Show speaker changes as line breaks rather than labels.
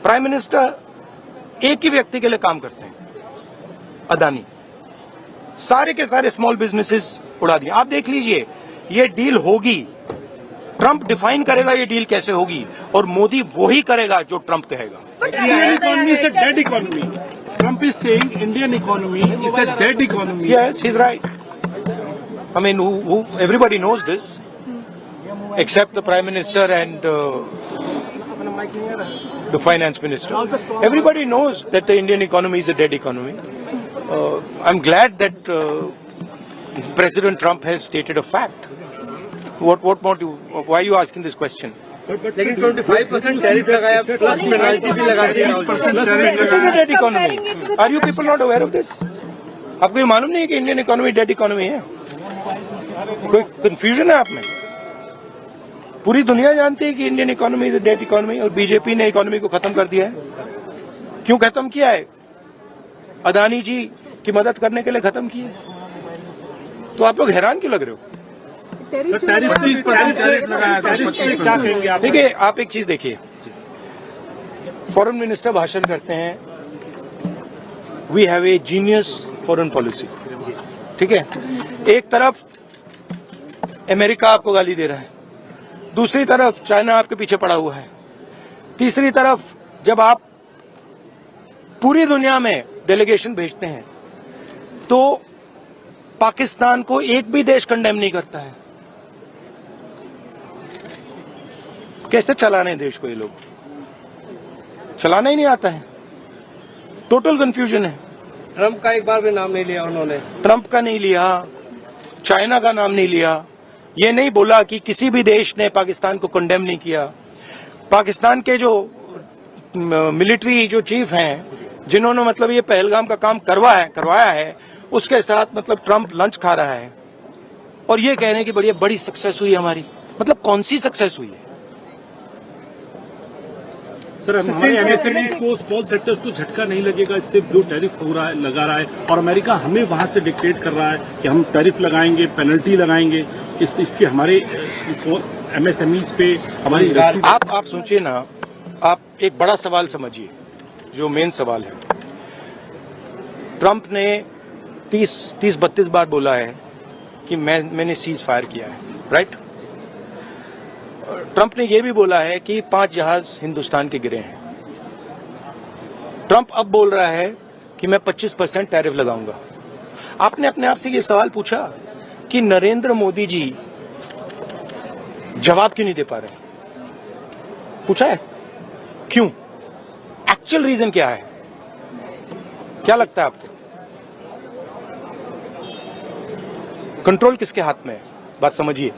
Prime minister एक ही व्यक्ति के लिए काम करते हैं, अदानी। सारे के सारे स्मॉल बिजनेसेस उड़ा दिए। आप देख लीजिए, ये डील होगी, ट्रंप डिफाइन करेगा ये डील कैसे होगी, और मोदी वो ही करेगा जो ट्रंप कहेगा।
Indian economy is a dead economy. Trump is saying Indian economy is a dead economy.
Yes, he's right. I mean, everybody knows this, except the Prime Minister and the Finance Minister. Everybody knows that the Indian economy is a dead economy. I'm glad that President Trump has stated a fact. What more do you, why are you asking this question?
लेकिन 25% tariff लगाया plus penalty भी लगा दी।
This is a dead economy. Are you people not aware of this? आपको ये मालूम नहीं है कि इंडियन इकोनॉमी डेड इकोनॉमी है? कोई कंफ्यूजन है आप में? पूरी दुनिया जानती है कि Indian economy is a dead economy, और बीजेपी ने इकोनॉमी को खत्म कर दिया है। क्यों खत्म किया है? अदानी जी की मदद करने के लिए खत्म किया है। तो आप लोग हैरान क्यों लग रहे हो? देखिए, आप एक चीज देखिए, फॉरेन मिनिस्टर भाषण करते हैं, we have a genius foreign policy, ठीक है। एक तरफ अमेरिका आपको गाली दे रहा है, दूसरी तरफ चाइना आपके पीछे पड़ा हुआ है, तीसरी तरफ जब आप पूरी दुनिया में डेलीगेशन भेजते हैं तो पाकिस्तान को एक भी देश कंडेम नहीं करता है। कैसे चलाने देश को? ये लोग चलाना ही नहीं आता है। टोटल कंफ्यूजन है।
ट्रम्प का एक बार भी नाम नहीं लिया उन्होंने।
ट्रंप का नहीं लिया, चाइना का नाम नहीं लिया, ये नहीं बोला कि किसी भी देश ने पाकिस्तान को कंडेम नहीं किया। पाकिस्तान के जो मिलिट्री जो चीफ हैं, जिन्होंने मतलब ये पहलगाम का काम करवाया है, उसके साथ मतलब ट्रंप लंच खा रहा है और ये कह रहे हैं कि बड़ी सक्सेस हुई हमारी। मतलब कौन सी सक्सेस हुई है?
सर, हमारे एमएसएमईज को, स्मॉल सेक्टर्स को झटका नहीं लगेगा इससे जो टैरिफ हो रहा है, लगा रहा है, और अमेरिका हमें वहां से डिक्टेट कर रहा है कि हम टैरिफ लगाएंगे, पेनल्टी लगाएंगे, इसके हमारे एमएसएमईज पे हमारी।
आप सोचिए ना, आप एक बड़ा सवाल समझिए, जो मेन सवाल है। ट्रंप ने 30-32 बार बोला है कि मैंने सीज फायर किया है, राइट। ट्रंप ने यह भी बोला है कि 5 जहाज हिंदुस्तान के गिरे हैं। ट्रंप अब बोल रहा है कि मैं 25% टैरिफ लगाऊंगा। आपने अपने आप से ये सवाल पूछा कि नरेंद्र मोदी जी जवाब क्यों नहीं दे पा रहे? पूछा है क्यों? एक्चुअल रीजन क्या है? क्या लगता है आपको? कंट्रोल किसके हाथ में है? बात समझिए।